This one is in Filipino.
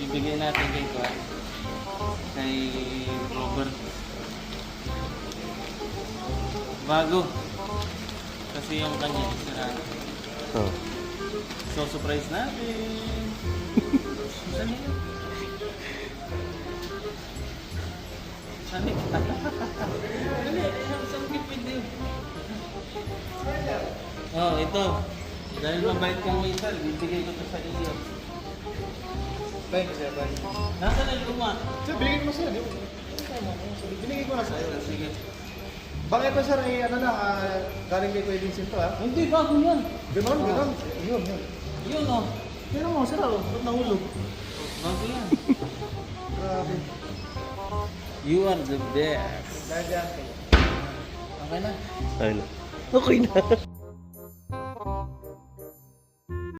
Ibigay natin kay Kwan. Kay Robert. Bago. Kasi yung kanya sira. Oh. So, surprise natin. Saan yun? Saan yun? Dali, saan pipindi yun? Oh, ito. Dahil mabait kang waiter, bibigay ko ito sa iyo. Thanks, sir. Thanks. Nasaan na yung luma? Sir, binigay ko sa'yo. Binigay ko na sa'yo. Sige. Bakit ito, sir, ano na, galing kay Kuya Vincent to, ha? Hindi, bago yan. Ganon, ganon. Yun. Yun oh. Tignan mo, sir, oh. Ba't nahulog? Bago yan. Grabe. You are the best. Dahil dyan. Okay na. Ayun na. Okay na.